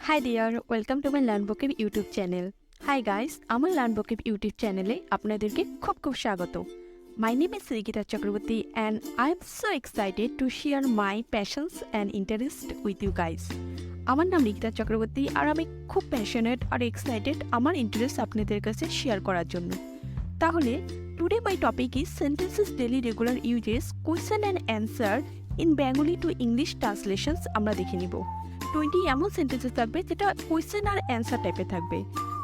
Hi there, welcome to my Learn Vocab YouTube channel. Hi guys, আমার Learn Vocab YouTube চ্যানেলে আপনাদেরকে খুব স্বাগত। My name is Srikita Chakraborty and I'm so excited to share my passions and interest with you guys. আমার নাম রিকিতা চক্রবর্তী আর আমি খুব passionate আর excited আমার ইন্টারেস্ট আপনাদের কাছে শেয়ার করার জন্য। তাহলে today my topic is sentences daily regular uses question and answer in Bengali to English translations আমরা দেখে নিব। 20 এমন সেন্টেন্সেস থাকবে যেটা কোয়েশ্চেন আর অ্যান্সার টাইপে থাকবে।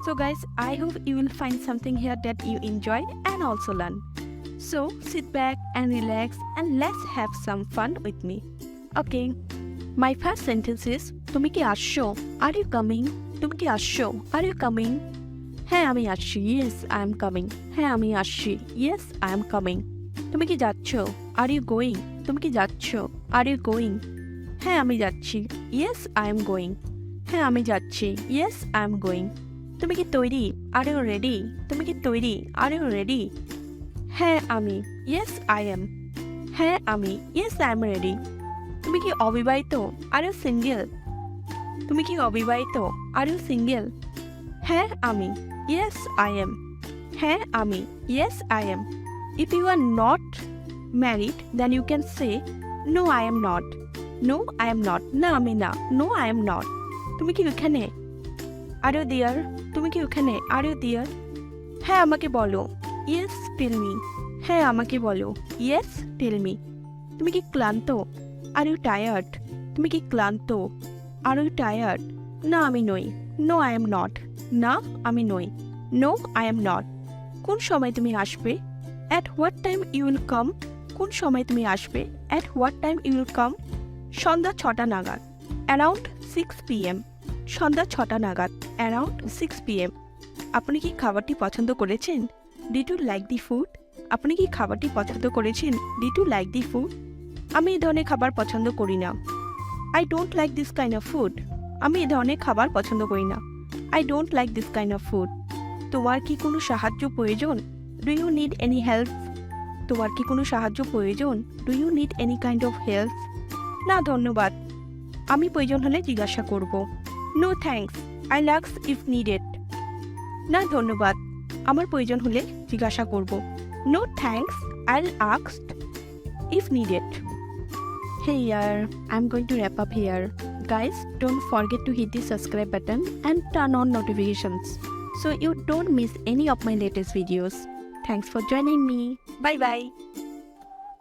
So guys, I hope you will find something here that you enjoy and also learn. So sit back and relax and let's have some fun with me. Okay, my first sentence is তুমি কি আসছো? Are you coming? তুমি কি আসছো? Are you coming? হ্যাঁ আমি আসছি। Yes I am coming. হ্যাঁ আমি আসছি। Yes I am coming. তুমি কি যাচ্ছ? Are you going? তুমি কি যাচ্ছ? Are you going? হ্যাঁ আমি যাচ্ছি। Yes I am going. হ্যাঁ আমি যাচ্ছি। Yes I am going. তুমি কি তৈরি? Are you ready? তুমি কি তৈরি? Are you ready? হ্যাঁ আমি। Yes I am. হ্যাঁ আমি। Yes I am ready. তুমি কি অবিবাহিত? Are you single? তুমি কি অবিবাহিত? Are you single? হ্যাঁ আমি। Yes I am. হ্যাঁ আমি। Yes I am. If you are not married then you can say no I am not. No I am not. না আমি না। No I am not. তুমি কি ওখানে? Are you there? তুমি কি ওখানে? Are you there? হ্যাঁ আমাকে বলো। Yes tell me. হ্যাঁ আমাকে বলো। Yes tell me. তুমি কি ক্লান্ত? Are you tired? তুমি কি ক্লান্ত? Are you tired? না আমি নই। No I am not. না আমি নই। No I am not. কোন সময় তুমি আসবে? At what time you will come? কোন সময় তুমি আসবে? At what time you will come? সন্ধ্যা 6টা নাগাদ। Around 6 PM। সন্ধ্যা 6টা নাগাদ। Around 6 PM। আপনি কি খাবারটি পছন্দ করেছেন? Did you like the food? আপনি কি খাবারটি পছন্দ করেছেন? Did you like the food? আমি এই ধরনের খাবার পছন্দ করি না। I don't like this kind of food. আমি এই ধরনের খাবার পছন্দ করি না। I don't like this kind of food. তোমার কি কোনো সাহায্য প্রয়োজন? Do you need any help? তোমার কি কোনো সাহায্য প্রয়োজন? Do you need any kind of help? না ধন্যবাদ, আমি প্রয়োজন হলে জিজ্ঞাসা করব। No thanks, I lacks if needed. না ধন্যবাদ, আমার প্রয়োজন হলে জিজ্ঞাসা করব। No thanks, I ask if needed. Here, I'm going to wrap up here. Guys, don't forget to hit the subscribe button and turn on notifications so you don't miss any of my latest videos. Thanks for joining me. Bye bye.